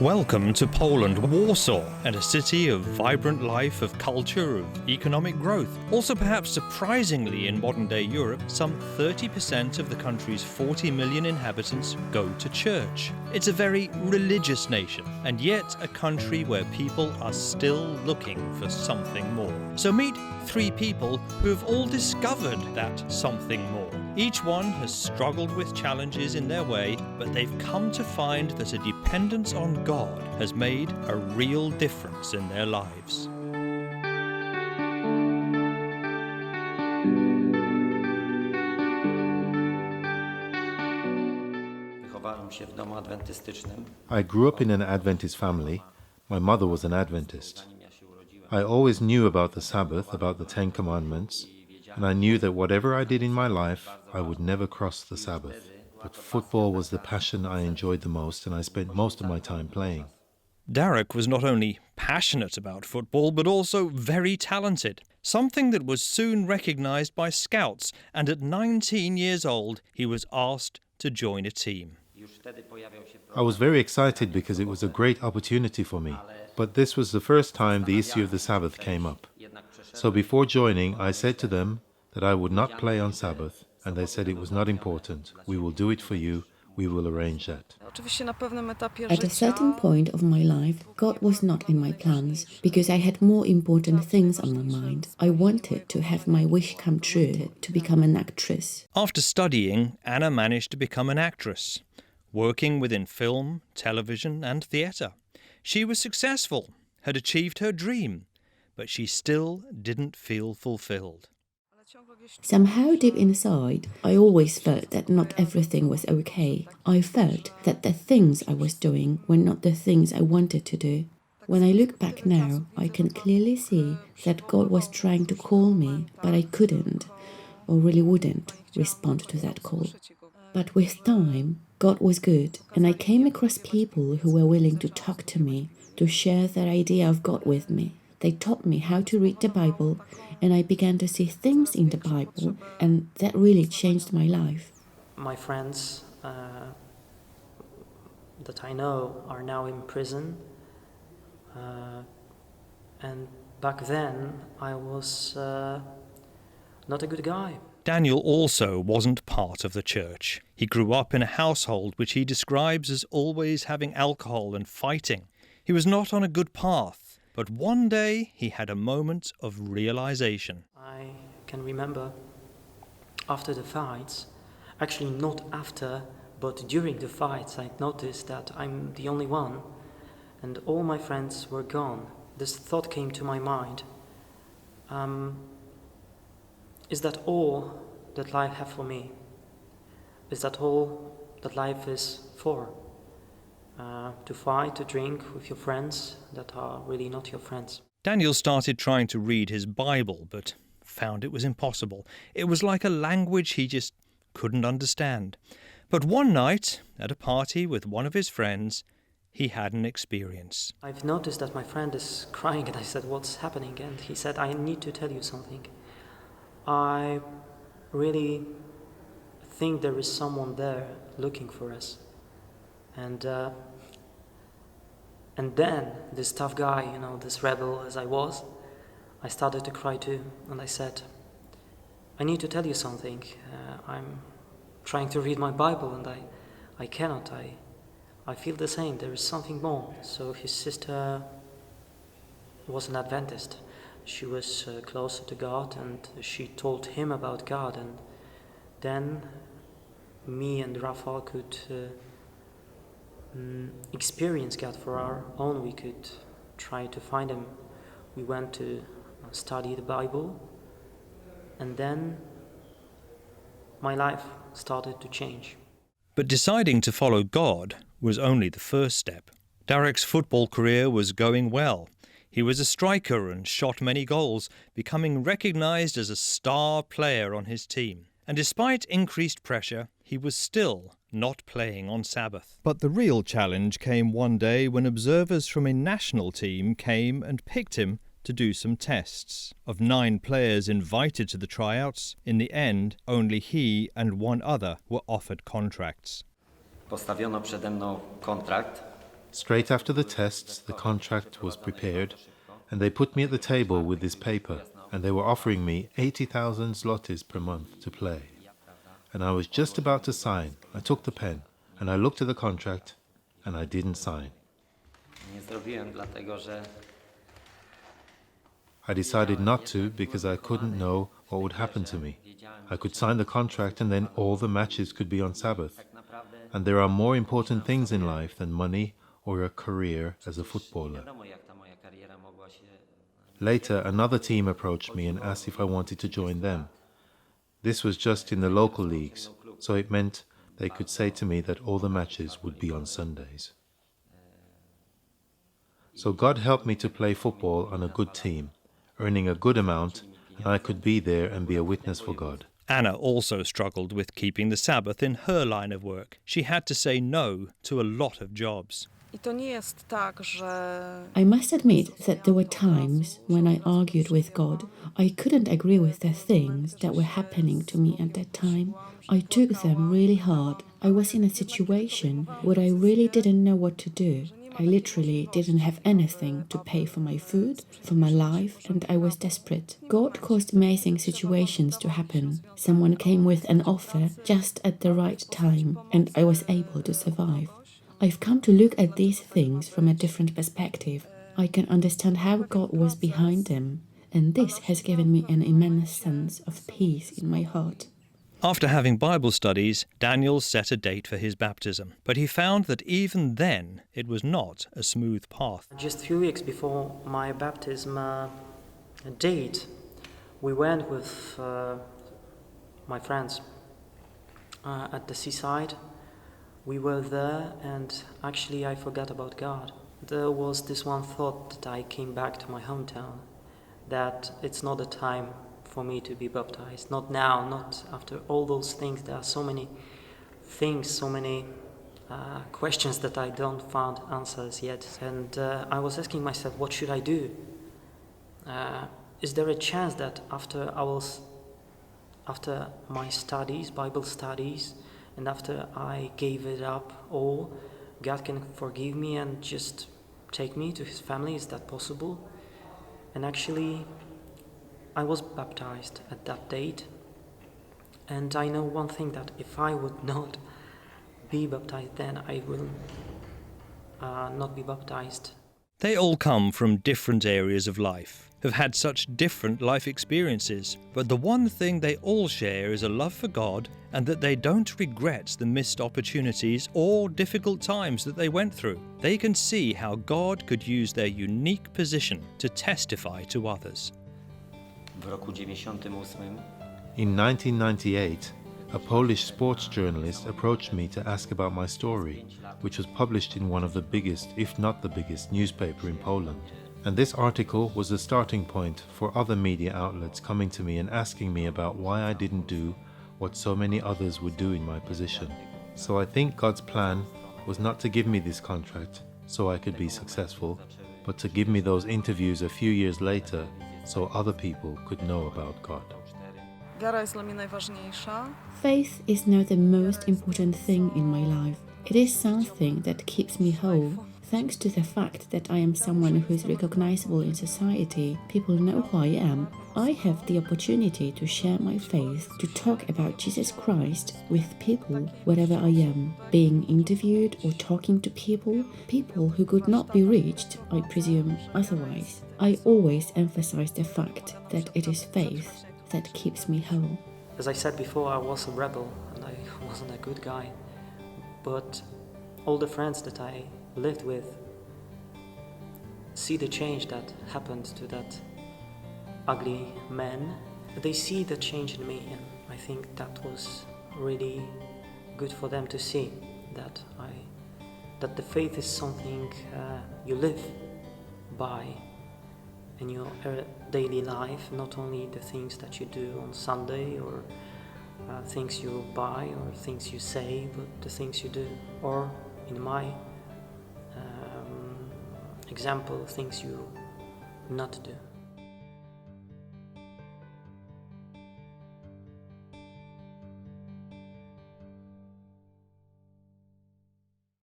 Welcome to Poland, Warsaw, and a city of vibrant life, of culture, of economic growth. Also perhaps surprisingly in modern-day Europe, some 30% of the country's 40 million inhabitants go to church. It's a very religious nation, and yet a country where people are still looking for something more. So meet three people who have all discovered that something more. Each one has struggled with challenges in their way, but they've come to find that a dependence on God has made a real difference in their lives. I grew up in an Adventist family. My mother was an Adventist. I always knew about the Sabbath, about the Ten Commandments, and I knew that whatever I did in my life, I would never cross the Sabbath. But football was the passion I enjoyed the most, and I spent most of my time playing. Dariusz was not only passionate about football, but also very talented, something that was soon recognised by scouts, and at 19 years old, he was asked to join a team. I was very excited because it was a great opportunity for me, but this was the first time the issue of the Sabbath came up. So before joining, I said to them that I would not play on Sabbath, and they said it was not important. We will do it for you. We will arrange that. At a certain point of my life, God was not in my plans because I had more important things on my mind. I wanted to have my wish come true, to become an actress. After studying, Anna managed to become an actress, working within film, television and theatre. She was successful, had achieved her dream, but she still didn't feel fulfilled. Somehow deep inside, I always felt that not everything was okay. I felt that the things I was doing were not the things I wanted to do. When I look back now, I can clearly see that God was trying to call me, but I couldn't, or really wouldn't, respond to that call. But with time, God was good, and I came across people who were willing to talk to me, to share their idea of God with me. They taught me how to read the Bible, and I began to see things in the Bible, and that really changed my life. My friends that I know are now in prison, and back then I was not a good guy. Daniel also wasn't part of the church. He grew up in a household which he describes as always having alcohol and fighting. He was not on a good path. But one day he had a moment of realization. I can remember after the fights, actually not after, but during the fights, I noticed that I'm the only one and all my friends were gone. This thought came to my mind. Is that all that life has for me? Is that all that life is for? To fight, to drink with your friends that are really not your friends. Daniel started trying to read his Bible, but found it was impossible. It was like a language he just couldn't understand. But one night, at a party with one of his friends, he had an experience. I've noticed that my friend is crying, and I said, "What's happening?" And he said, "I need to tell you something. I really think there is someone there looking for us." And then this tough guy, this rebel as I was, I started to cry too. And I said, "I need to tell you something. I'm trying to read my Bible and I cannot. I feel the same. There is something more." So his sister was an Adventist. She was closer to God, and she told him about God. And then me and Rafał could experience God for our own. We could try to find him. We went to study the Bible, and then my life started to change. But deciding to follow God was only the first step. Dariusz's football career was going well. He was a striker and shot many goals, becoming recognised as a star player on his team. And despite increased pressure, he was still not playing on Sabbath. But the real challenge came one day when observers from a national team came and picked him to do some tests. Of 9 players invited to the tryouts, in the end, only he and one other were offered contracts. Postawiono przede mną kontrakt Straight after the tests, the contract was prepared, and they put me at the table with this paper, and they were offering me 80,000 zlotys per month to play. And I was just about to sign. I took the pen, and I looked at the contract, and I didn't sign. I decided not to because I couldn't know what would happen to me. I could sign the contract and then all the matches could be on Sabbath. And there are more important things in life than money or a career as a footballer. Later, another team approached me and asked if I wanted to join them. This was just in the local leagues, so it meant they could say to me that all the matches would be on Sundays. So God helped me to play football on a good team, earning a good amount, and I could be there and be a witness for God. Anna also struggled with keeping the Sabbath in her line of work. She had to say no to a lot of jobs. I must admit that there were times when I argued with God. I couldn't agree with the things that were happening to me at that time. I took them really hard. I was in a situation where I really didn't know what to do. I literally didn't have anything to pay for my food, for my life, and I was desperate. God caused amazing situations to happen. Someone came with an offer just at the right time, and I was able to survive. I've come to look at these things from a different perspective. I can understand how God was behind them, and this has given me an immense sense of peace in my heart. After having Bible studies, Daniel set a date for his baptism, but he found that even then it was not a smooth path. Just a few weeks before my baptism date, we went with my friends at the seaside. We were there, and actually I forgot about God. There was this one thought that I came back to my hometown, that it's not the time for me to be baptized. Not now, not after all those things. There are so many things, so many questions that I don't find answers yet. And I was asking myself, what should I do? Is there a chance that after my studies, Bible studies, and after I gave it up all, God can forgive me and just take me to His family? Is that possible? And actually, I was baptized at that date, and I know one thing, that if I would not be baptized then, I will not be baptized. They all come from different areas of life, have had such different life experiences, but the one thing they all share is a love for God, and that they don't regret the missed opportunities or difficult times that they went through. They can see how God could use their unique position to testify to others. In 1998, a Polish sports journalist approached me to ask about my story, which was published in one of the biggest, if not the biggest, newspaper in Poland. And this article was the starting point for other media outlets coming to me and asking me about why I didn't do what so many others would do in my position. So I think God's plan was not to give me this contract so I could be successful, but to give me those interviews a few years later so other people could know about God. Faith is now the most important thing in my life. It is something that keeps me whole. Thanks to the fact that I am someone who is recognizable in society, people know who I am. I have the opportunity to share my faith, to talk about Jesus Christ with people wherever I am, being interviewed or talking to people who could not be reached, I presume, otherwise. I always emphasize the fact that it is faith that keeps me whole. As I said before, I was a rebel and I wasn't a good guy, but all the friends that I lived with see the change that happened to that ugly man. They see the change in me, and I think that was really good for them to see, that the faith is something you live by in your daily life, not only the things that you do on Sunday or things you buy or things you say, but the things you do, or in my example, things you not do.